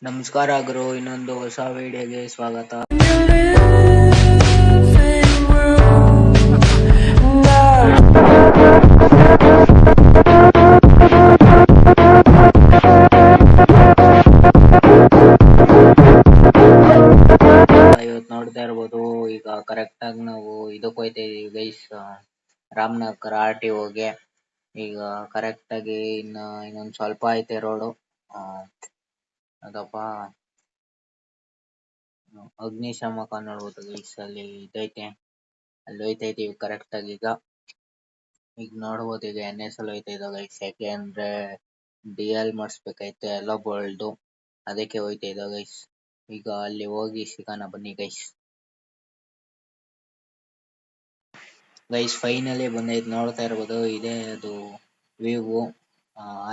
ನಮಸ್ಕಾರ ಗುರು, ಇನ್ನೊಂದು ಹೊಸ ವಿಡಿಯೋಗೆ ಸ್ವಾಗತ. ಇವತ್ತು ನೋಡ್ತಾ ಇರ್ಬೋದು, ಈಗ ಕರೆಕ್ಟ್ ಆಗಿ ನಾವು ಇದಕ್ಕೆ ಹೋಯ್ತಾ ಇದೀವಿ ಗೈಸ್, ರಾಮನಗರ RTOಗೆ. ಈಗ ಕರೆಕ್ಟ್ ಆಗಿ ಇನ್ನೊಂದು ಸ್ವಲ್ಪ ಐತೆ ರೋಡು. ಅದಪ್ಪ ಅಗ್ನಿಶಾಮಕ ನೋಡ್ಬೋದು ಗೈಸ್, ಅಲ್ಲಿ ಇದೈತೆ, ಅಲ್ಲಿ ಹೋಯ್ತಾ ಇದೀವಿ ಕರೆಕ್ಟ್ ಆಗಿ. ಈಗ ನೋಡ್ಬೋದು, ಈಗ NS ಅಲ್ಲಿ ಹೋಯ್ತಾ ಇದ್ದ ಗೈಸ್, ಯಾಕೆ ಅಂದ್ರೆ DL ಮಾಡಿಸ್ಬೇಕೈತೆ ಎಲ್ಲ ಬೋಲ್ಡು, ಅದಕ್ಕೆ ಹೋಯ್ತಾ ಇದ್ದ ಗೈಸ್. ಈಗ ಅಲ್ಲಿ ಹೋಗಿ ಸಿಗೋಣ ಬನ್ನಿ ಗೈಸ್. ಫೈನಲಿ ಬಂದೈತೆ, ನೋಡ್ತಾ ಇರ್ಬೋದು, ಇದೇ ಅದು ವ್ಯೂ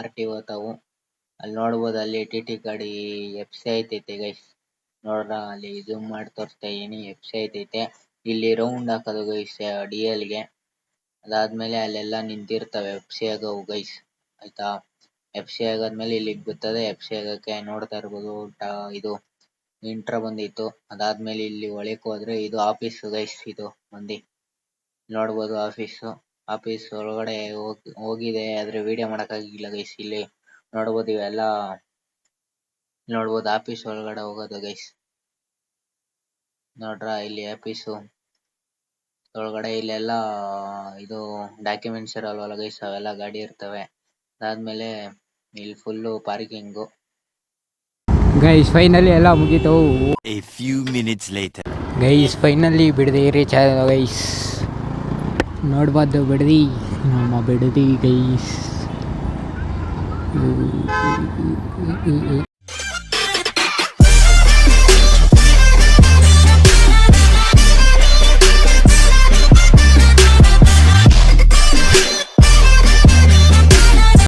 RTO ತಾವು. ಅಲ್ಲಿ ನೋಡ್ಬೋದು, ಅಲ್ಲಿ TT ಗಾಡಿ FC ಐತೈತೆ ಗೈಸ್. ನೋಡ್ರ ಅಲ್ಲಿ ಝೂಮ್ ಮಾಡಿ ತೋರಿಸ್ತಾ ಇದೀನಿ, FC ಐತೈತೆ. ಇಲ್ಲಿ ರೌಂಡ್ ಹಾಕೋದು ಗೈಸ್ DLಗೆ. ಅದಾದ್ಮೇಲೆ ಅಲ್ಲೆಲ್ಲ ನಿಂತಿರ್ತವೆ FC ಆಗವು ಗೈಸ್, ಆಯ್ತಾ. FC ಆಗಾದ್ಮೇಲೆ ಇಲ್ಲಿಗೆ ಬರ್ತದೆ. FC ಆಗಕ್ಕೆ ನೋಡ್ತಾ ಇರ್ಬೋದು, ಇದು ಇಂಟ್ರ ಬಂದಿತ್ತು. ಅದಾದ್ಮೇಲೆ ಇಲ್ಲಿ ಒಳಕ್ಕೆ ಹೋದ್ರೆ ಇದು ಆಫೀಸ್ ಗೈಸ್. ಇದು ಮಂದಿ ನೋಡ್ಬೋದು, ಆಫೀಸ್ ಒಳಗಡೆ ಹೋಗಿದೆ, ಆದ್ರೆ ವಿಡಿಯೋ ಮಾಡಕ್ಕಾಗಿಲ್ಲ ಗೈಸ್. ಇಲ್ಲಿ ನೋಡ್ಬೋದು, ಇವೆಲ್ಲ ನೋಡ್ಬೋದು ಆಫೀಸ್ ಒಳಗಡೆ ಹೋಗೋದು ಗೈಸ್. ನೋಡ್ರ ಇಲ್ಲಿ ಆಫೀಸು ಒಳಗಡೆ ಇಲ್ಲೆಲ್ಲ ಇದು ಡಾಕ್ಯುಮೆಂಟ್ಸ್ ಇರಲ್ವಲ್ಲ ಗೈಸ್, ಅವೆಲ್ಲ ಗಾಡಿ ಇರ್ತವೆ. ಅದಾದ್ಮೇಲೆ ಇಲ್ಲಿ ಫುಲ್ಲು ಪಾರ್ಕಿಂಗು ಗೈಸ್. ಫೈನಲಿ ಎಲ್ಲ ಮುಗೀತು. A few minutes later. Guys finally Bidadi reach ಆದ ಗೈಸ್. ನೋಡ್ಬೋದು ಬಿಡದಿ, ನಮ್ಮ ಬಿಡದಿ ಗೈಸ್.